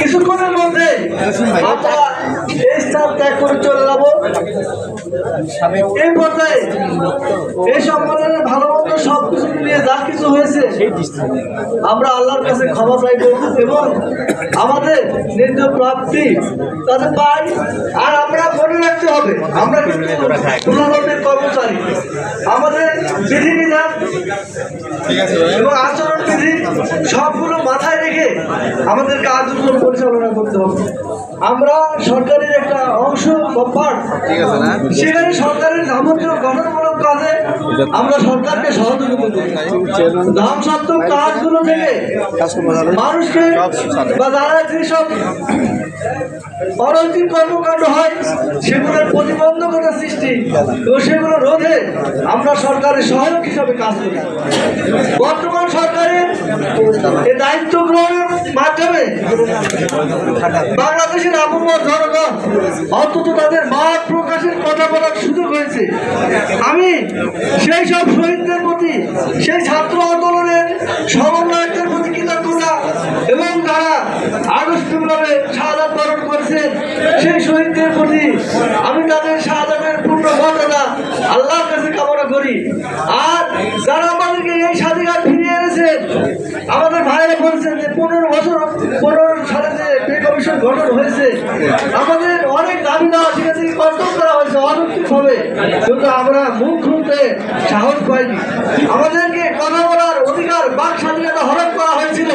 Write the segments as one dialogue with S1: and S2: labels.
S1: কিছুক্ষণের মধ্যে আমরা এই স্থান ত্যাগ করে চলে যাবো। এই পর্যায়ে এই সম্মেলনের ভালো মন্দ সবকিছু নিয়ে যা কিছু হয়েছে আমরা আল্লাহর কাছে ক্ষমা চাইব এবং আমাদের ন্যায্য প্রাপ্তি তাতে পাই। আর আমরা মনে রাখতে হবে আমরা কিন্তু প্রশাসনের কর্মচারী, আমাদের বিধিবিধান এবং আচরণ বিধি সবগুলো মাথায় রেখে আমাদের কাজগুলো পরিচালনা করতে হবে। আমরা সরকারের একটা অংশ বা পার্ট, সেখানে সরকারের যাবতীয় গঠনমূলক কাজে আমরা সরকারকে সহযোগিতা করি। ধ্বংসাত্মক কাজগুলো থেকে মানুষকে বা যারা যেসব অনৈতিক কর্মকাণ্ড হয় সেগুলোর প্রতিবন্ধকতা সৃষ্টি ও সেগুলো রোধে আমরা সরকারের সহায়ক হিসাবে কাজ করি। বর্তমান সরকারের এই দায়িত্ব গ্রহণের মাধ্যমে বাংলাদেশের আবহাওয়া জনগণ অন্তত তাদের মত প্রকাশের কথা বলার সুযোগ হয়েছে। আমি সেই সব শহীদদের প্রতি, সেই ছাত্র আন্দোলনের সমন্বয়কদের প্রতি কৃতজ্ঞতা এবং তারা আগস্ট বিপ্লবে শাহাদাত বরণ করেছেন সেই শহীদদের প্রতি আমি তাদের শাহাদাতের পূর্ণ মর্যাদা আল্লাহর কাছে কামনা করি। আর যারা আমাদেরকে এই স্বাধিকার ফিরিয়ে এনেছেন, আমাদের ভাইরা বলছেন যে 15 সালে যে পে কমিশন গঠন হয়েছে, আমাদের অনেক দাবি দেওয়া সেখান থেকে কন্ট্রোল করা হয়েছে অযৌক্তিকভাবে, কিন্তু আমরা মুখ খুলতে সাহস পাইনি। আমাদেরকে কথা বলার অধিকার, বাক স্বাধীনতা হরণ করা হয়েছিল।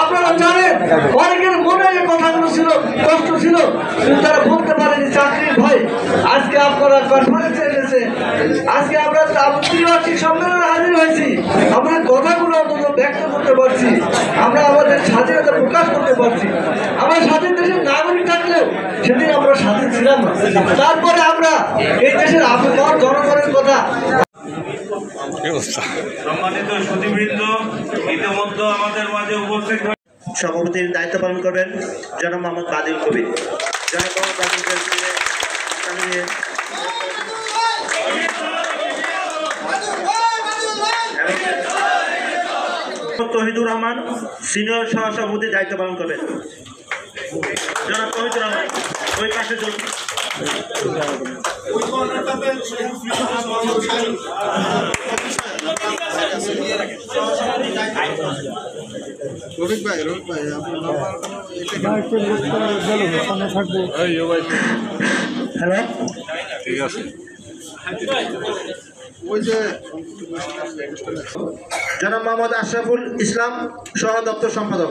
S1: আপনারা জানেন অনেকের মনে এই কথাগুলো ছিল, কষ্ট ছিল, কিন্তু তারা বলতে পারেনি চাকরির ভয়। আজকে আপনারা কনফারেন্সে এসেছে, আজকে আমরা ত্রিবার্ষিক সম্মেলনে হাজির হয়েছি, আমরা কথাগুলো অন্তত ব্যক্ত করতে পারছি, আমরা আমাদের স্বাধীনতা প্রকাশ করতে পারছি। আমরা স্বাধীন দেশের নাগরিক থাকলেও সেদিন আমরা স্বাধীন ছিলাম না। তারপরে আমরা এই দেশের আবহাওয়ার জনগণের কথা।
S2: সম্মানিত সুধীবৃন্দ, ইতিমধ্যে আমাদের মাঝে উপস্থিত
S3: সভাপতির দায়িত্ব পালন করবেন জনাব মোহাম্মদ বাদিল কবির। তহিদুর রহমান সিনিয়র সহসভাপতির দায়িত্ব পালন করবেন। জনাব তহিদুর রহমান ওই পাশে চলুন।
S4: রফিক ভাই
S3: হ্যালো,
S4: ঠিক আছে।
S3: জনাব মোহাম্মদ আশরাফুল ইসলাম সহ দপ্তর সম্পাদক,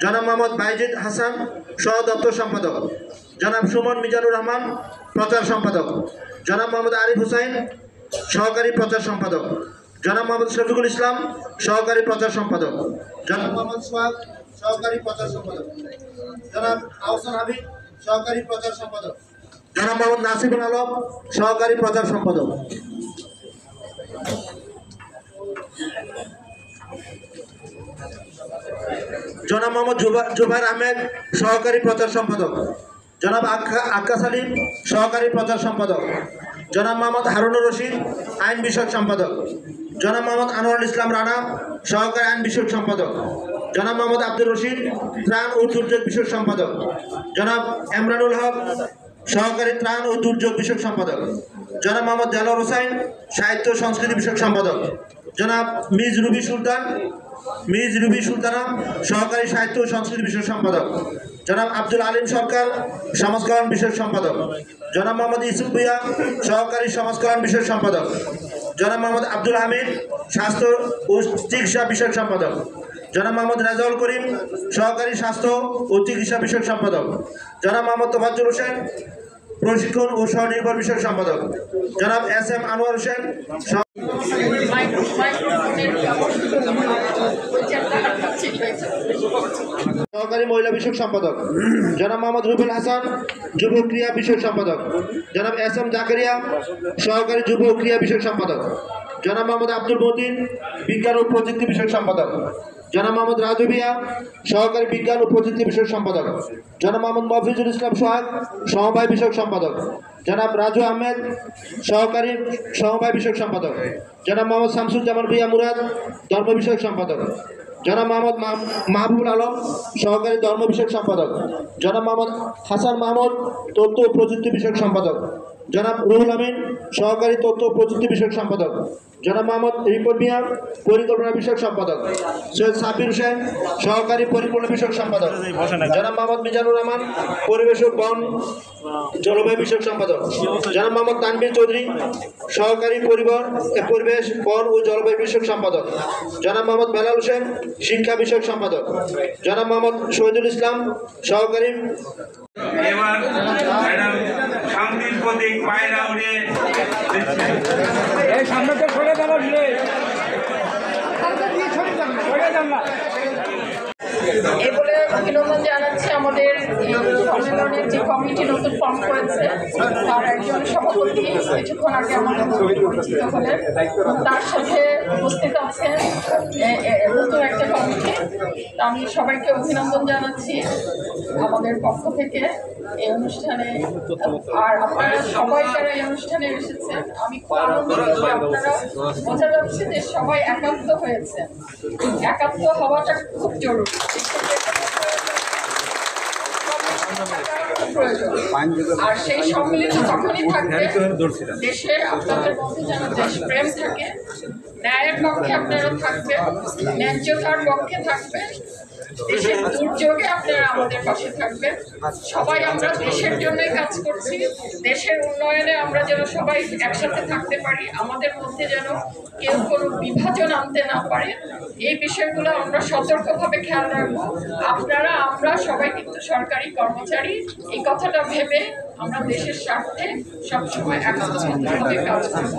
S3: জনাব মোহাম্মদ বাইজিদ হাসান সহ দপ্তর সম্পাদক, জনাব সুমন মিজানুর রহমান প্রচার সম্পাদক, জনাব মোহাম্মদ আরিফ হুসাইন সহকারী প্রচার সম্পাদক, জনাব মোহাম্মদ শফিকুল ইসলাম সহকারী প্রচার সম্পাদক, জনাব মোহাম্মদ সোহাগ সহকারী প্রচার সম্পাদক, জনাব আহসান হাবিব সহকারী প্রচার সম্পাদক, জনাব মোহাম্মদ নাসিবুল আলম সহকারী প্রচার সম্পাদক, জনাব মোহাম্মদ জুবাইর আহমেদ সহকারী প্রচার সম্পাদক, জনাব আক্কাস আলী সহকারী প্রচার সম্পাদক, জনাব মোহাম্মদ হারুনুর রশিদ আইন বিষয়ক সম্পাদক, জনাব মোহাম্মদ আনোয়ারুল ইসলাম রানা সহকারী আইন বিষয়ক সম্পাদক, জনাব মোহাম্মদ আব্দুর রশিদ ত্রাণ ও দুর্যোগ বিষয়ক সম্পাদক, জনাব এমরানুল হক সহকারী ত্রাণ ও দুর্যোগ বিষয়ক সম্পাদক, জনাব মোহাম্মদ দেলোয়ার হোসাইন সাহিত্য ও সংস্কৃতি বিষয়ক সম্পাদক, জনাব মিজ রুবি সুলতানা সহকারী সাহিত্য ও সংস্কৃতি বিষয়ক সম্পাদক, জনাব আব্দুল আলিম সরকার সমাজকল্যাণ বিষয়ক সম্পাদক, জনাব মোহাম্মদ ইউসুফ ভুইয়া সহকারী সমাজকল্যাণ বিষয়ক সম্পাদক, জনাব মোহাম্মদ আব্দুল হামিদ স্বাস্থ্য ও চিকিৎসা বিষয়ক সম্পাদক, জনাব মোহাম্মদ রাজাউল করিম সহকারী স্বাস্থ্য ও চিকিৎসা বিষয়ক সম্পাদক, জনাব মোহাম্মদ তোফাজ্জল হোসেন প্রশিক্ষণ ও স্বনির্ভর বিষয়ক সম্পাদক, জনাব এস এম আনোয়ার হোসেন সহকারী মহিলা বিষয়ক সম্পাদক, জনাব মোহাম্মদ রুবেল হাসান যুব ক্রিয়া বিষয়ক সম্পাদক, জনাব এস এম জাকারিয়া সহকারী যুব ক্রিয়া বিষয়ক সম্পাদক, জনাব মোহাম্মদ আব্দুল মতিন বিজ্ঞান ও প্রযুক্তি বিষয়ক সম্পাদক, জনাব মোহাম্মদ রাজু মিয়া সহকারী বিজ্ঞান ও প্রযুক্তি বিষয়ক সম্পাদক, জনাব মোহাম্মদ মফিজুল ইসলাম সোহাগ সমবায় বিষয়ক সম্পাদক, জনাব রাজু আহমেদ সহকারী সমবায় বিষয়ক সম্পাদক, জনাব মোহাম্মদ শামসুজ্জামান ভুইয়া মুরাদ ধর্ম বিষয়ক সম্পাদক, জনাব মোহাম্মদ মাহবুবুল আলম সহকারী ধর্ম বিষয়ক সম্পাদক, জনাব মোহাম্মদ হাসান মাহমুদ তথ্য ও প্রযুক্তি বিষয়ক সম্পাদক, জনাব রুহুল আমিন সহকারী তথ্য ও প্রযুক্তি বিষয়ক সম্পাদক, জনাব মোহাম্মদ রিপন মিয়া পরিকল্পনা বিষয়ক সম্পাদক, সৈয়দ সাবির হোসেন সহকারী পরিকল্পনা বিষয়ক সম্পাদক, জনাব মোহাম্মদ মিজানুর রহমান পরিবেশ ও বন জলবায়ু বিষয়ক সম্পাদক, জনাব মোহাম্মদ তানভীর চৌধুরী সহকারী পরিবেশ বন ও জলবায়ু বিষয়ক সম্পাদক, জনাব মোহাম্মদ বেলাল হোসেন শিক্ষা বিষয়ক সম্পাদক, জনাব মোহাম্মদ শহীদুল ইসলাম সহকারী।
S2: এবার ম্যাডাম শান্তির প্রতীক পায়রা উড়িয়ে দিচ্ছেন।
S5: এই বলে অভিনন্দন জানাচ্ছি আমাদের এই সম্মেলনের যে কমিটি নতুন ফর্ম করেছে তার একজন সভাপতি কিছুক্ষণ আগে আমাদের পরিচিত হলেন, তার সাথে উপস্থিত আছেন নতুন একটা কমিটি। আমি সবাইকে অভিনন্দন জানাচ্ছি আমাদের পক্ষ থেকে এই অনুষ্ঠানে। আর আপনারা সবাই যারা এই অনুষ্ঠানে এসেছেন আমি খুব আনন্দিত যে আপনারা বোঝা যাচ্ছে যে সবাই একাত্ম হয়েছে। একাত্ম হওয়াটা খুব জরুরি, আর সেই সম্মিলিত তখনই থাকবে দেশে আপনাদের মধ্যে যেন দেশপ্রেম থাকে, ন্যায়ের পক্ষে আপনারা থাকবেন, ন্যায্যতার পক্ষে থাকবেন, দেশের দুর্যোগে আপনারা আমাদের পাশে থাকবেন। সবাই আমরা দেশের জন্যই কাজ করছি, দেশের উন্নয়নে আমরা যেন সবাই একসাথে থাকতে পারি, আমাদের মধ্যে যেন কেউ কোনো বিভাজন আনতে না পারে, এই বিষয়গুলো আমরা সতর্কভাবে খেয়াল রাখবো। আপনারা আমরা সবাই কিন্তু সরকারি কর্মচারী, এই কথাটা ভেবে আমরা দেশের স্বার্থে সবসময় একত্রিতভাবে কাজ করব।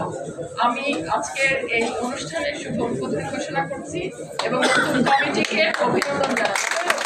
S5: আমি আজকের এই অনুষ্ঠানের শুভ উদ্বোধনী ঘোষণা করছি এবং নতুন কমিটিকে অভিনন্দন জানাচ্ছি।